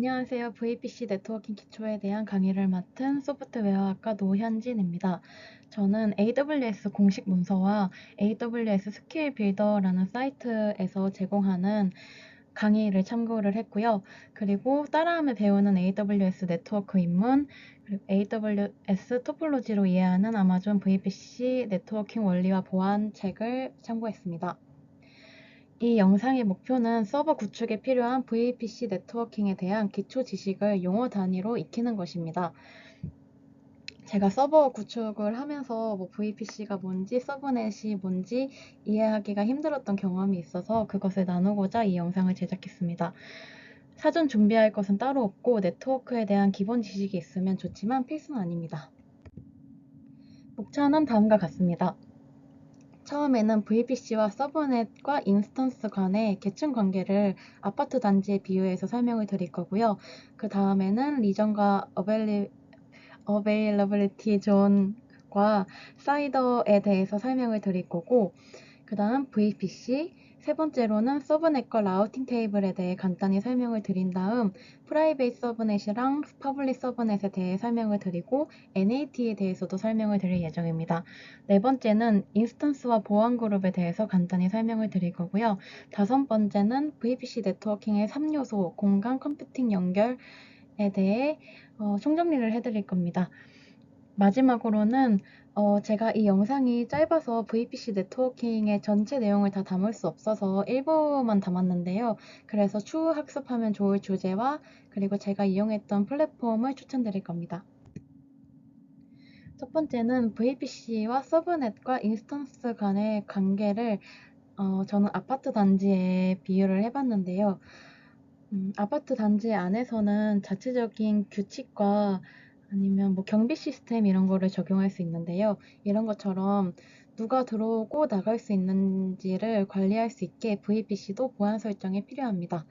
안녕하세요. VPC 네트워킹 기초에 대한 강의를 맡은 소프트웨어학과 노현진입니다. 저는 AWS 공식 문서와 AWS 스킬 빌더라는 사이트에서 제공하는 강의를 참고를 했고요. 그리고 따라하며 배우는 AWS 네트워크 입문, 그리고 AWS 토폴로지로 이해하는 아마존 VPC 네트워킹 원리와 보안 책을 참고했습니다. 이 영상의 목표는 서버 구축에 필요한 VPC 네트워킹에 대한 기초 지식을 용어 단위로 익히는 것입니다. 제가 서버 구축을 하면서 VPC가 뭔지 서브넷이 뭔지 이해하기가 힘들었던 경험이 있어서 그것을 나누고자 이 영상을 제작했습니다. 사전 준비할 것은 따로 없고 네트워크에 대한 기본 지식이 있으면 좋지만 필수는 아닙니다. 목차는 다음과 같습니다. 처음에는 VPC와 서브넷과 인스턴스 간의 계층 관계를 아파트 단지에 비유해서 설명을 드릴 거고요. 그 다음에는 리전과 어베일러빌리티 존과 사이더에 대해서 설명을 드릴 거고, 그 다음 VPC, 세 번째로는 서브넷과 라우팅 테이블에 대해 간단히 설명을 드린 다음 프라이빗 서브넷이랑 퍼블릭 서브넷에 대해 설명을 드리고 NAT에 대해서도 설명을 드릴 예정입니다. 네 번째는 인스턴스와 보안 그룹에 대해서 간단히 설명을 드릴 거고요. 다섯 번째는 VPC 네트워킹의 3요소, 공간, 컴퓨팅 연결에 대해 총정리를 해드릴 겁니다. 마지막으로는 제가 이 영상이 짧아서 VPC 네트워킹의 전체 내용을 다 담을 수 없어서 일부만 담았는데요. 그래서 추후 학습하면 좋을 주제와 그리고 제가 이용했던 플랫폼을 추천드릴 겁니다. 첫 번째는 VPC와 서브넷과 인스턴스 간의 관계를 저는 아파트 단지에 비유를 해봤는데요. 아파트 단지 안에서는 자체적인 규칙과 아니면 경비 시스템 이런 거를 적용할 수 있는데요. 이런 것처럼 누가 들어오고 나갈 수 있는지를 관리할 수 있게 VPC도 보안 설정이 필요합니다.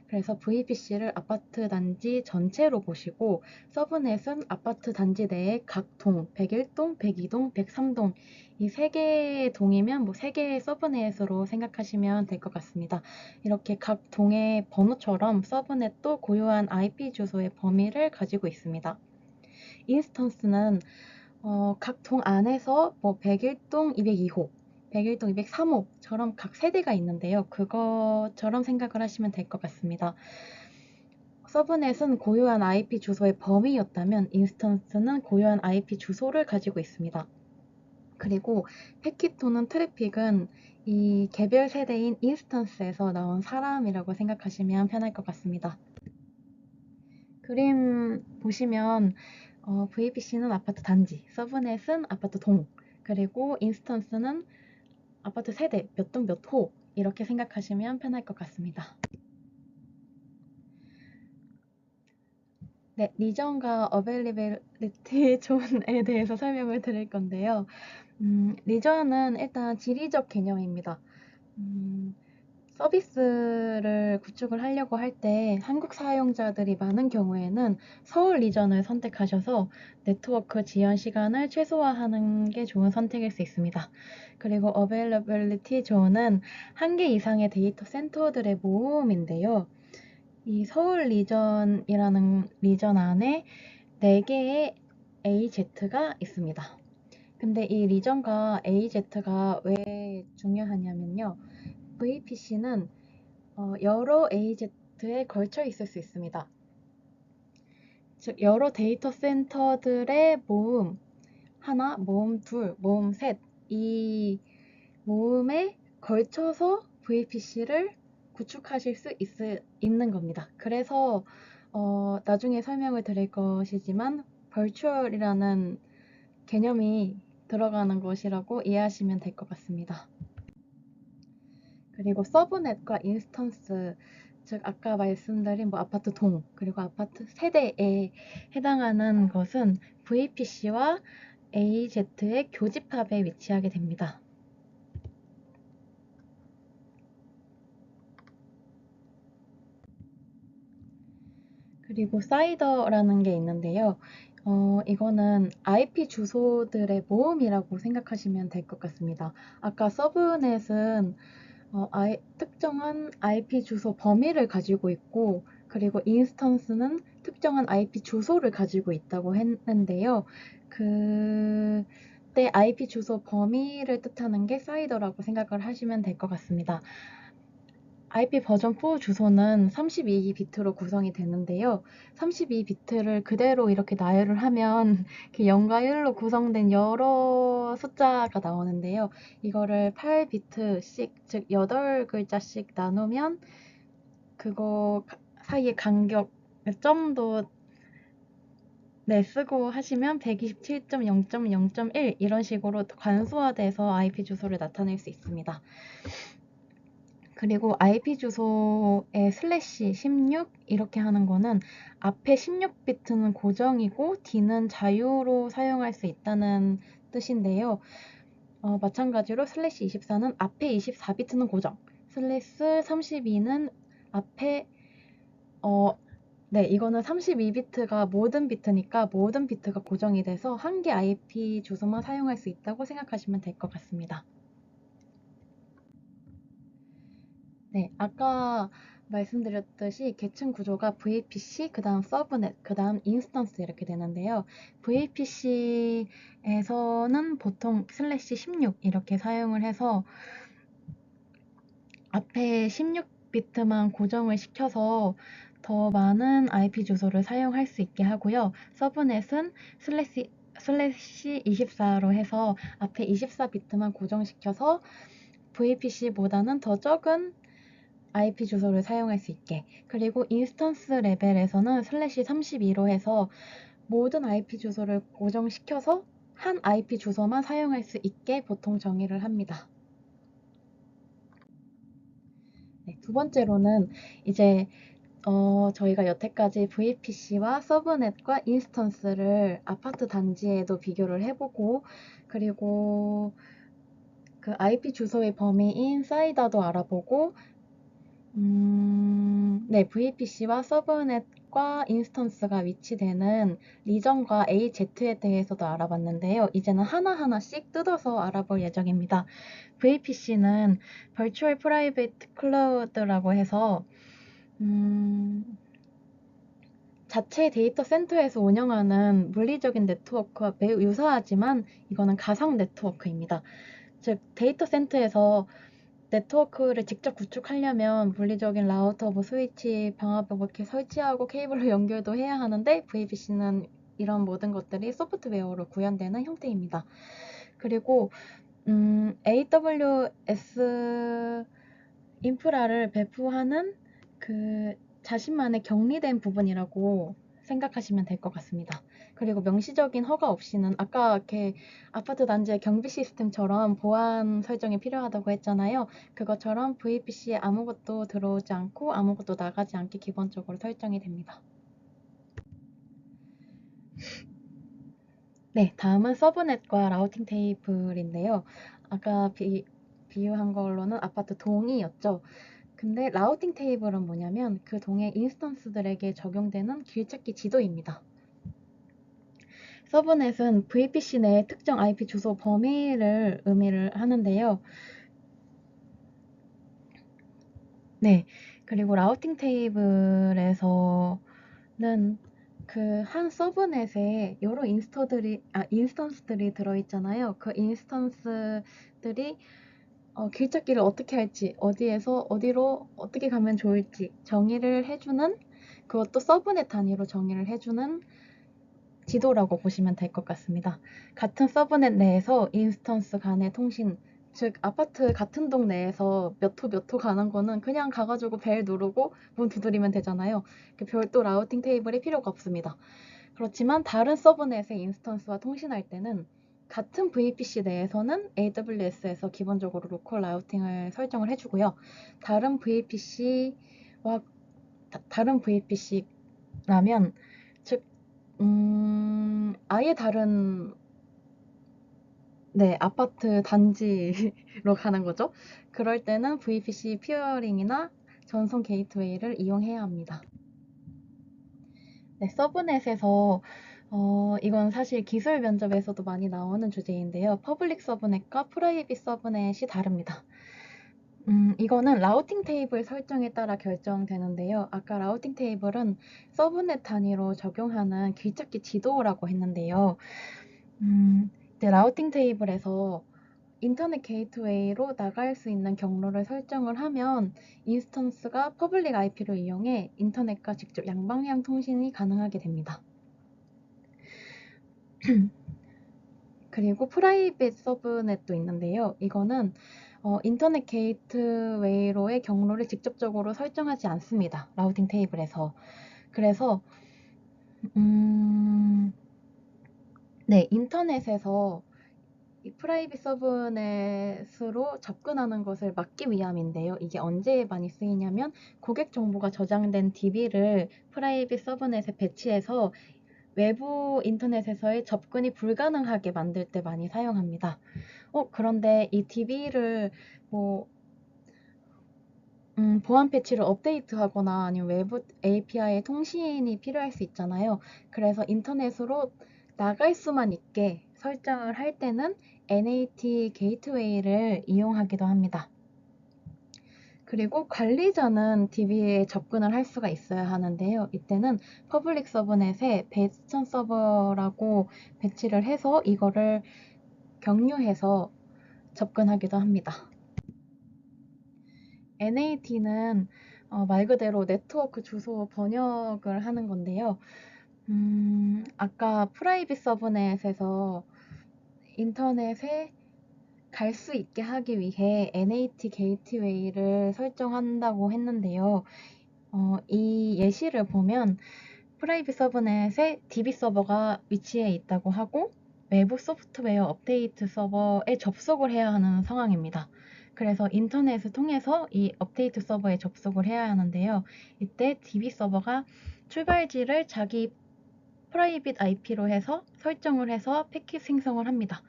그래서 VPC를 아파트 단지 전체로 보시고 서브넷은 아파트 단지 내에 각 동, 101동, 102동, 103동 이 세 개의 동이면 세 개의 서브넷으로 생각하시면 될 것 같습니다. 이렇게 각 동의 번호처럼 서브넷도 고유한 IP 주소의 범위를 가지고 있습니다. 인스턴스는 각 동 안에서 101동 202호, 101동 203호처럼 각 세대가 있는데요. 그것처럼 생각을 하시면 될 것 같습니다. 서브넷은 고유한 IP 주소의 범위였다면 인스턴스는 고유한 IP 주소를 가지고 있습니다. 그리고 패킷 또는 트래픽은 이 개별 세대인 인스턴스에서 나온 사람이라고 생각하시면 편할 것 같습니다. 그림 보시면 VPC는 아파트 단지, 서브넷은 아파트 동, 그리고 인스턴스는 아파트 세대, 몇 동 몇 호 이렇게 생각하시면 편할 것 같습니다. 네, 리전과 어베일리빌리티 존에 대해서 설명을 드릴 건데요. 리전은 일단 지리적 개념입니다. 서비스를 구축을 하려고 할 때 한국 사용자들이 많은 경우에는 서울 리전을 선택하셔서 네트워크 지연 시간을 최소화하는 게 좋은 선택일 수 있습니다. 그리고 어베일러빌리티 존은 한 개 이상의 데이터 센터들의 모음인데요. 이 서울 리전이라는 리전 안에 4개의 AZ가 있습니다. 근데 이 리전과 AZ가 왜 중요하냐면요. VPC는 여러 AZ에 걸쳐 있을 수 있습니다. 즉 여러 데이터 센터들의 모음 하나, 모음 둘, 모음 셋 이 모음에 걸쳐서 VPC를 구축하실 수 있는 겁니다. 그래서 나중에 설명을 드릴 것이지만 버추얼이라는 개념이 들어가는 것이라고 이해하시면 될 것 같습니다. 그리고 서브넷과 인스턴스, 즉 아까 말씀드린 아파트 동 그리고 아파트 세대에 해당하는 것은 VPC와 AZ의 교집합에 위치하게 됩니다. 그리고 사이더라는 게 있는데요. 이거는 IP 주소들의 모음이라고 생각하시면 될 것 같습니다. 아까 서브넷은 특정한 IP 주소 범위를 가지고 있고 그리고 인스턴스는 특정한 IP 주소를 가지고 있다고 했는데요. 그때 IP 주소 범위를 뜻하는 게 사이더라고 생각을 하시면 될 것 같습니다. IP 버전 4 주소는 32비트로 구성이 되는데요. 32비트를 그대로 이렇게 나열을 하면 0과 1로 구성된 여러 숫자가 나오는데요. 이거를 8비트씩, 즉 8글자씩 나누면 그거 사이의 간격, 점도 쓰고 하시면 127.0.0.1 이런 식으로 관수화돼서 IP 주소를 나타낼 수 있습니다. 그리고 IP 주소에 슬래시 16 이렇게 하는 거는 앞에 16비트는 고정이고 D는 자유로 사용할 수 있다는 뜻인데요. 마찬가지로 슬래시 24는 앞에 24비트는 고정, 슬래시 32는 앞에 이거는 32비트가 모든 비트니까 모든 비트가 고정이 돼서 한 개 IP 주소만 사용할 수 있다고 생각하시면 될 것 같습니다. 네, 아까 말씀드렸듯이 계층 구조가 VPC, 그 다음 서브넷, 그 다음 인스턴스 이렇게 되는데요. VPC에서는 보통 슬래시 16 이렇게 사용을 해서 앞에 16비트만 고정을 시켜서 더 많은 IP 주소를 사용할 수 있게 하고요. 서브넷은 슬래시 24로 해서 앞에 24비트만 고정시켜서 VPC보다는 더 적은 IP 주소를 사용할 수 있게, 그리고 인스턴스 레벨에서는 슬래시 32로 해서 모든 IP 주소를 고정시켜서 한 IP 주소만 사용할 수 있게 보통 정의를 합니다. 네, 두 번째로는 이제 저희가 여태까지 VPC와 서브넷과 인스턴스를 아파트 단지에도 비교를 해보고, 그리고 그 IP 주소의 범위인 사이더도 알아보고, VPC와 서브넷과 인스턴스가 위치되는 리전과 AZ에 대해서도 알아봤는데요. 이제는 하나하나씩 뜯어서 알아볼 예정입니다. VPC는 Virtual Private Cloud라고 해서 자체 데이터 센터에서 운영하는 물리적인 네트워크와 매우 유사하지만 이거는 가상 네트워크입니다. 즉 데이터 센터에서 네트워크를 직접 구축하려면 물리적인 라우터, 스위치, 방화벽 이렇게 설치하고 케이블로 연결도 해야 하는데 VPC는 이런 모든 것들이 소프트웨어로 구현되는 형태입니다. 그리고 AWS 인프라를 배포하는 그 자신만의 격리된 부분이라고 생각하시면 될 것 같습니다. 그리고 명시적인 허가 없이는 아까 이렇게 아파트 단지의 경비 시스템처럼 보안 설정이 필요하다고 했잖아요. 그것처럼 VPC에 아무것도 들어오지 않고 아무것도 나가지 않게 기본적으로 설정이 됩니다. 네, 다음은 서브넷과 라우팅 테이블인데요. 아까 비유한 걸로는 아파트 동이었죠. 근데 라우팅 테이블은 뭐냐면 그 동의 인스턴스들에게 적용되는 길찾기 지도입니다. 서브넷은 VPC 내 특정 IP 주소 범위를 의미를 하는데요. 네, 그리고 라우팅 테이블에서는 그 한 서브넷에 여러 인스턴스들이 들어있잖아요. 그 인스턴스들이 길찾기를 어떻게 할지, 어디에서 어디로 어떻게 가면 좋을지 정의를 해주는, 그것도 서브넷 단위로 정의를 해주는 지도라고 보시면 될 것 같습니다. 같은 서브넷 내에서 인스턴스 간의 통신, 즉 아파트 같은 동 내에서 몇 호 가는 거는 그냥 가가지고 벨 누르고 문 두드리면 되잖아요. 별도 라우팅 테이블이 필요가 없습니다. 그렇지만 다른 서브넷의 인스턴스와 통신할 때는 같은 VPC 내에서는 AWS에서 기본적으로 로컬 라우팅을 설정을 해주고요. 다른 VPC라면, 즉 아예 다른 아파트 단지로 가는 거죠. 그럴 때는 VPC 피어링이나 전송 게이트웨이를 이용해야 합니다. 네, 서브넷에서 이건 사실 기술 면접에서도 많이 나오는 주제인데요. 퍼블릭 서브넷과 프라이빗 서브넷이 다릅니다. 이거는 라우팅 테이블 설정에 따라 결정되는데요. 아까 라우팅 테이블은 서브넷 단위로 적용하는 길찾기 지도라고 했는데요. 이제 라우팅 테이블에서 인터넷 게이트웨이로 나갈 수 있는 경로를 설정을 하면 인스턴스가 퍼블릭 IP를 이용해 인터넷과 직접 양방향 통신이 가능하게 됩니다. 그리고 프라이빗 서브넷도 있는데요. 이거는 인터넷 게이트웨이로의 경로를 직접적으로 설정하지 않습니다. 라우팅 테이블에서. 그래서 네, 인터넷에서 이 프라이빗 서브넷으로 접근하는 것을 막기 위함인데요. 이게 언제 많이 쓰이냐면 고객 정보가 저장된 DB를 프라이빗 서브넷에 배치해서 외부 인터넷에서의 접근이 불가능하게 만들 때 많이 사용합니다. 그런데 이 DB를 보안 패치를 업데이트하거나 아니면 외부 API의 통신이 필요할 수 있잖아요. 그래서 인터넷으로 나갈 수만 있게 설정을 할 때는 NAT 게이트웨이를 이용하기도 합니다. 그리고 관리자는 DB에 접근을 할 수가 있어야 하는데요. 이때는 퍼블릭 서브넷에 베스천 서버라고 배치를 해서 이거를 경유해서 접근하기도 합니다. NAT는 말 그대로 네트워크 주소 번역을 하는 건데요. 아까 프라이빗 서브넷에서 인터넷에 갈 수 있게 하기 위해 NAT 게이트웨이를 설정한다고 했는데요. 이 예시를 보면 프라이빗 서브넷에 DB 서버가 위치해 있다고 하고 외부 소프트웨어 업데이트 서버에 접속을 해야 하는 상황입니다. 그래서 인터넷을 통해서 이 업데이트 서버에 접속을 해야 하는데요. 이때 DB 서버가 출발지를 자기 프라이빗 IP로 해서 설정을 해서 패킷 생성을 합니다.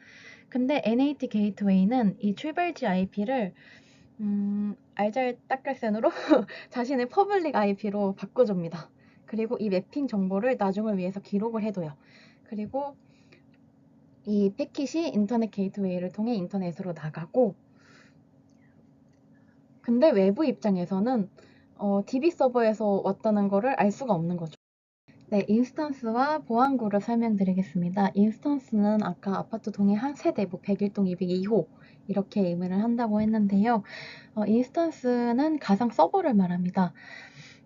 근데 NAT 게이트웨이는 이 출발지 IP를 알잘딱깔센으로 자신의 퍼블릭 IP로 바꿔줍니다. 그리고 이 매핑 정보를 나중을 위해서 기록을 해둬요. 그리고 이 패킷이 인터넷 게이트웨이를 통해 인터넷으로 나가고, 근데 외부 입장에서는 DB 서버에서 왔다는 거를 알 수가 없는 거죠. 네, 인스턴스와 보안구를 설명드리겠습니다. 인스턴스는 아까 아파트 동의 한 세대, 101동 202호 이렇게 의미를 한다고 했는데요. 인스턴스는 가상 서버를 말합니다.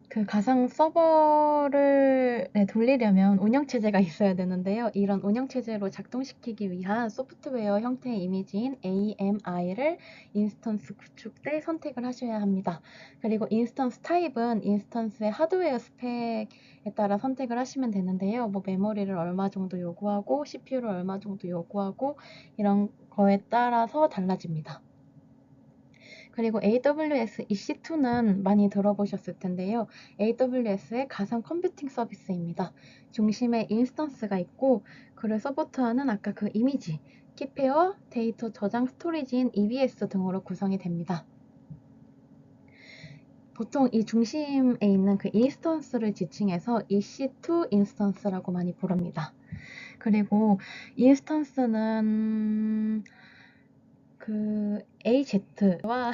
그 가상 서버를 돌리려면 운영체제가 있어야 되는데요. 이런 운영체제로 작동시키기 위한 소프트웨어 형태의 이미지인 AMI를 인스턴스 구축 때 선택을 하셔야 합니다. 그리고 인스턴스 타입은 인스턴스의 하드웨어 스펙에 따라 선택을 하시면 되는데요. 메모리를 얼마 정도 요구하고 CPU를 얼마 정도 요구하고 이런 거에 따라서 달라집니다. 그리고 AWS EC2는 많이 들어보셨을 텐데요. AWS의 가상 컴퓨팅 서비스입니다. 중심에 인스턴스가 있고 그를 서포트하는 아까 그 이미지, 키페어, 데이터 저장 스토리지인 EBS 등으로 구성이 됩니다. 보통 이 중심에 있는 그 인스턴스를 지칭해서 EC2 인스턴스라고 많이 부릅니다. 그리고 인스턴스는 그 AZ와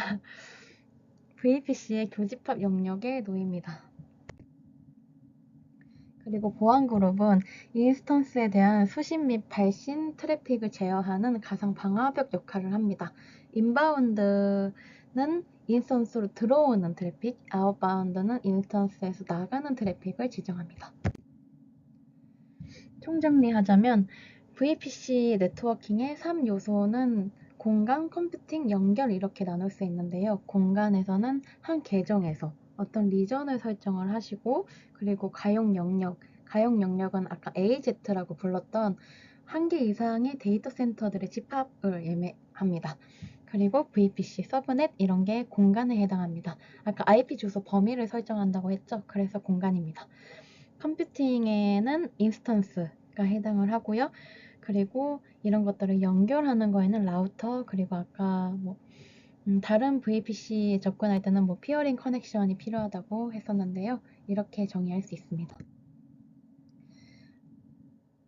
VPC의 교집합 영역에 놓입니다. 그리고 보안그룹은 인스턴스에 대한 수신 및 발신 트래픽을 제어하는 가상 방화벽 역할을 합니다. 인바운드는 인스턴스로 들어오는 트래픽, 아웃바운드는 인스턴스에서 나가는 트래픽을 지정합니다. 총정리하자면 VPC 네트워킹의 3요소는 공간, 컴퓨팅, 연결 이렇게 나눌 수 있는데요. 공간에서는 한 계정에서 어떤 리전을 설정을 하시고 그리고 가용 영역은 아까 AZ라고 불렀던 한 개 이상의 데이터 센터들의 집합을 의미합니다. 그리고 VPC, 서브넷 이런 게 공간에 해당합니다. 아까 IP 주소 범위를 설정한다고 했죠. 그래서 공간입니다. 컴퓨팅에는 인스턴스가 해당을 하고요. 그리고 이런 것들을 연결하는 거에는 라우터, 그리고 아까 다른 VPC 접근할 때는 피어링 커넥션이 필요하다고 했었는데요. 이렇게 정의할 수 있습니다.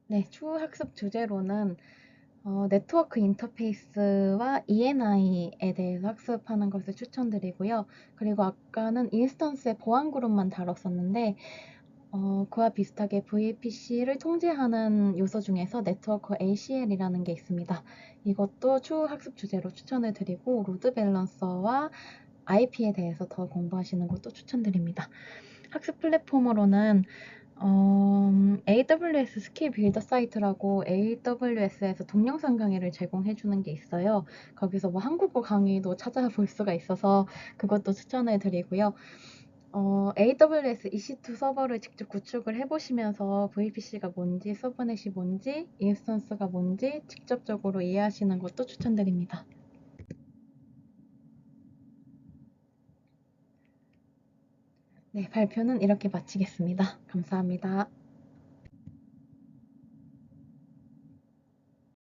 네, 추후 학습 주제로는 네트워크 인터페이스와 ENI에 대해서 학습하는 것을 추천드리고요. 그리고 아까는 인스턴스의 보안 그룹만 다뤘었는데, 그와 비슷하게 VPC를 통제하는 요소 중에서 네트워크 ACL이라는 게 있습니다. 이것도 추후 학습 주제로 추천을 드리고, 로드 밸런서와 IP에 대해서 더 공부하시는 것도 추천드립니다. 학습 플랫폼으로는 AWS 스킬 빌더 사이트라고 AWS에서 동영상 강의를 제공해주는 게 있어요. 거기서 뭐 한국어 강의도 찾아볼 수가 있어서 그것도 추천을 드리고요. AWS EC2 서버를 직접 구축을 해보시면서 VPC가 뭔지, 서브넷이 뭔지, 인스턴스가 뭔지 직접적으로 이해하시는 것도 추천드립니다. 네, 발표는 이렇게 마치겠습니다. 감사합니다.